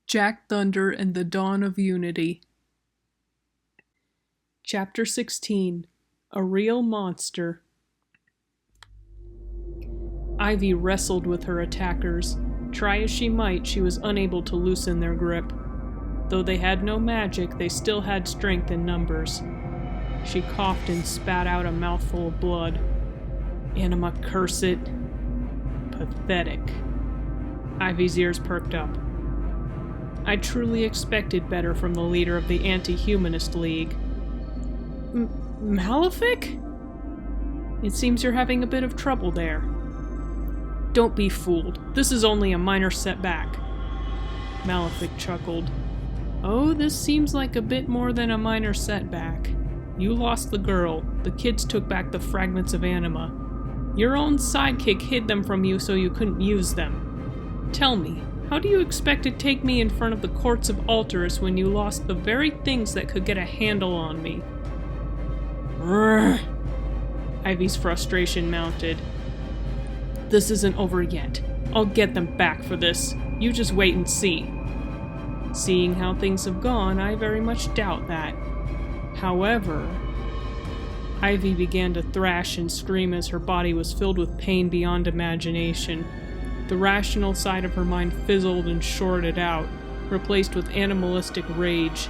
Jack Thunder and the Dawn of Unity. Chapter 16. A Real Monster. Ivy wrestled with her attackers. Try as she might, she was unable to loosen their grip. Though they had no magic, they still had strength in numbers. She coughed and spat out a mouthful of blood. Anima, curse it. Pathetic. Ivy's ears perked up. I truly expected better from the leader of the Anti-Humanist League. Malefic? It seems you're having a bit of trouble there. Don't be fooled. This is only a minor setback. Malefic chuckled. Oh, this seems like a bit more than a minor setback. You lost the girl. The kids took back the Fragments of Anima. Your own sidekick hid them from you so you couldn't use them. Tell me, how do you expect to take me in front of the courts of Alterus when you lost the very things that could get a handle on me? Brrr. Ivy's frustration mounted. This isn't over yet. I'll get them back for this. You just wait and see. Seeing how things have gone, I very much doubt that. However, Ivy began to thrash and scream as her body was filled with pain beyond imagination. The rational side of her mind fizzled and shorted out, replaced with animalistic rage.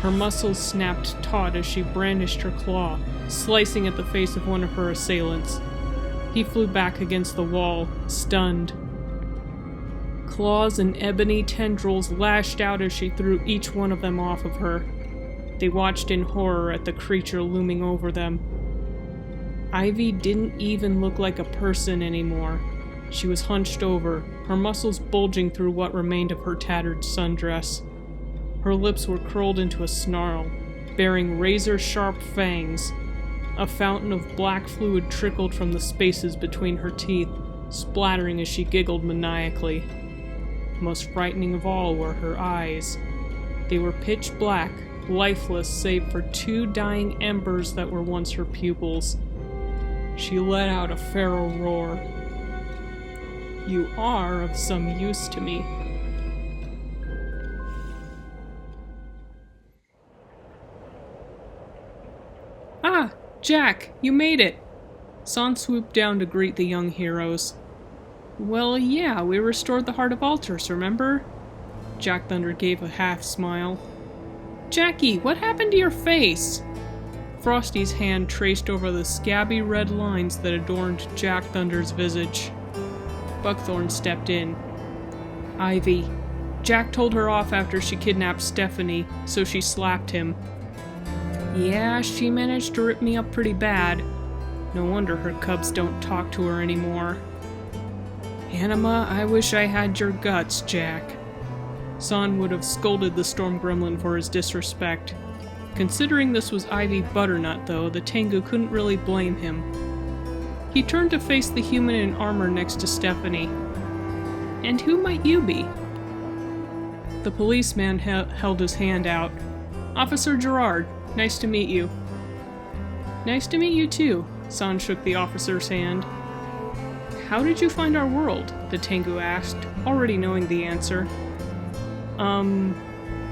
Her muscles snapped taut as she brandished her claw, slicing at the face of one of her assailants. He flew back against the wall, stunned. Claws and ebony tendrils lashed out as she threw each one of them off of her. They watched in horror at the creature looming over them. Ivy didn't even look like a person anymore. She was hunched over, her muscles bulging through what remained of her tattered sundress. Her lips were curled into a snarl, bearing razor-sharp fangs. A fountain of black fluid trickled from the spaces between her teeth, splattering as she giggled maniacally. Most frightening of all were her eyes. They were pitch black, lifeless save for two dying embers that were once her pupils. She let out a feral roar. You are of some use to me. Ah, Jack, you made it! San swooped down to greet the young heroes. Well, yeah, we restored the heart of Alterus, remember? Jack Thunder gave a half-smile. Jackie, what happened to your face? Frosty's hand traced over the scabby red lines that adorned Jack Thunder's visage. Buckthorn stepped in. Ivy. Jack told her off after she kidnapped Stephanie, so she slapped him. Yeah, she managed to rip me up pretty bad. No wonder her cubs don't talk to her anymore. Anima, I wish I had your guts, Jack. San would have scolded the storm gremlin for his disrespect. Considering this was Ivy Butternut, though, the Tengu couldn't really blame him. He turned to face the human in armor next to Stephanie. And who might you be? The policeman held his hand out. Officer Gerard, nice to meet you. Nice to meet you too, San shook the officer's hand. How did you find our world? The Tengu asked, already knowing the answer.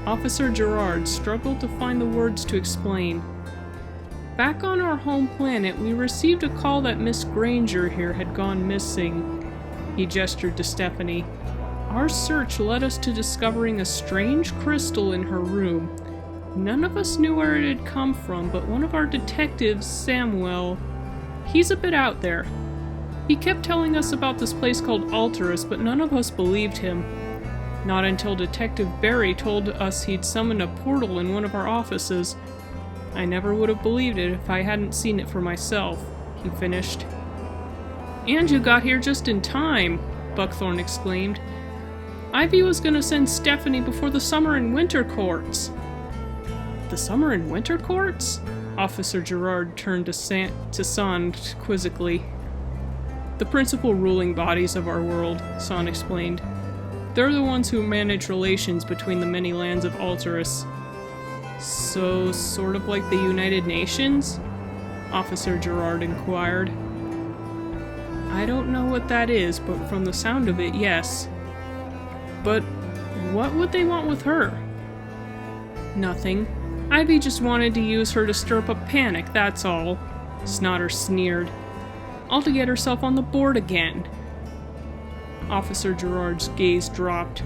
Officer Gerard struggled to find the words to explain. Back on our home planet, we received a call that Miss Granger here had gone missing. He gestured to Stephanie. Our search led us to discovering a strange crystal in her room. None of us knew where it had come from, but one of our detectives, Samuel, he's a bit out there. He kept telling us about this place called Alterus, but none of us believed him. Not until Detective Barry told us he'd summoned a portal in one of our offices. I never would have believed it if I hadn't seen it for myself, he finished. And you got here just in time, Buckthorn exclaimed. Ivy was gonna send Stephanie before the summer and winter courts. The summer and winter courts? Officer Gerard turned to San quizzically. The principal ruling bodies of our world, San explained. They're the ones who manage relations between the many lands of Alterus. So, sort of like the United Nations? Officer Gerard inquired. I don't know what that is, but from the sound of it, yes. But What would they want with her? Nothing. Ivy just wanted to use her to stir up a panic, that's all. Snotter sneered. All to get herself on the board again. Officer Gerard's gaze dropped.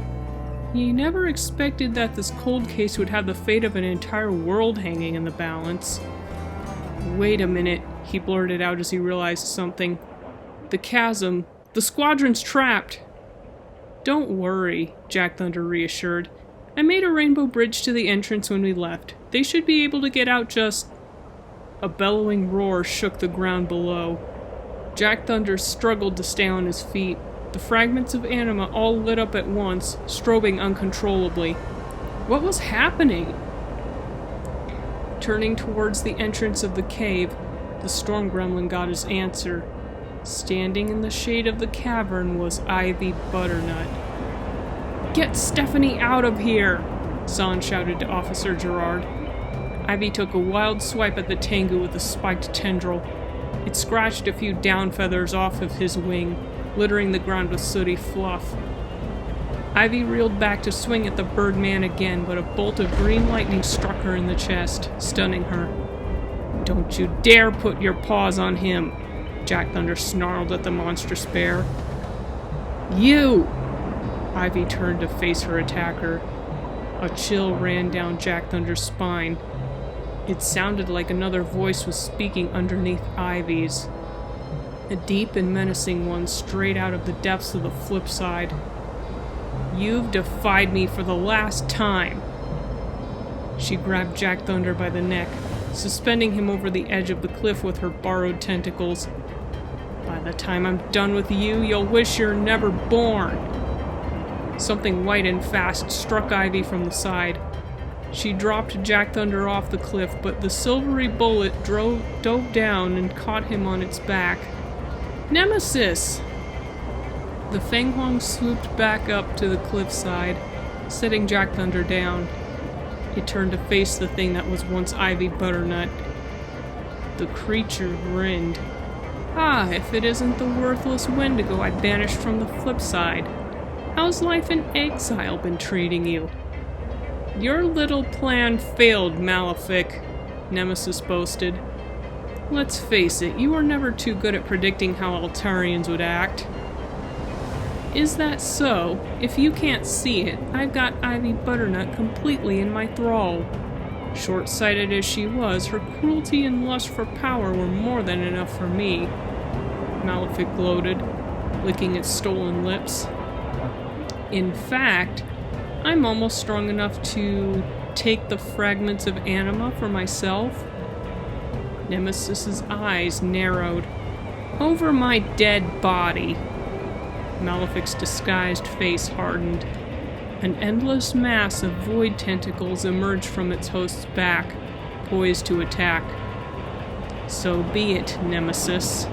He never expected that this cold case would have the fate of an entire world hanging in the balance. Wait a minute, he blurted out as he realized something. The chasm. The squadron's trapped! Don't worry, Jack Thunder reassured. I made a rainbow bridge to the entrance when we left. They should be able to get out just... A bellowing roar shook the ground below. Jack Thunder struggled to stay on his feet. The fragments of anima all lit up at once, strobing uncontrollably. What was happening? Turning towards the entrance of the cave, the storm gremlin got his answer. Standing in the shade of the cavern was Ivy Butternut. Get Stephanie out of here! San shouted to Officer Gerard. Ivy took a wild swipe at the Tengu with a spiked tendril. It scratched a few down feathers off of his wing, littering the ground with sooty fluff. Ivy reeled back to swing at the birdman again, but a bolt of green lightning struck her in the chest, stunning her. Don't you dare put your paws on him! Jack Thunder snarled at the monstrous bear. You! Ivy turned to face her attacker. A chill ran down Jack Thunder's spine. It sounded like another voice was speaking underneath Ivy's. A deep and menacing one straight out of the depths of the flip side. You've defied me for the last time! She grabbed Jack Thunder by the neck, suspending him over the edge of the cliff with her borrowed tentacles. By the time I'm done with you, you'll wish you're never born! Something white and fast struck Ivy from the side. She dropped Jack Thunder off the cliff, but the silvery bullet dove down and caught him on its back. Nemesis! The Feng Huang swooped back up to the cliffside, setting Jack Thunder down. It turned to face the thing that was once Ivy Butternut. The creature grinned. Ah, if it isn't the worthless wendigo I banished from the flip side. How's life in exile been treating you? Your little plan failed, Malefic, Nemesis boasted. Let's face it, you were never too good at predicting how Altarians would act. Is that so? If you can't see it, I've got Ivy Butternut completely in my thrall. Short-sighted as she was, her cruelty and lust for power were more than enough for me. Malefic gloated, licking its stolen lips. In fact, I'm almost strong enough to take the fragments of anima for myself. Nemesis's eyes narrowed. Over my dead body. Malefic's disguised face hardened. An endless mass of void tentacles emerged from its host's back, poised to attack. So be it, Nemesis.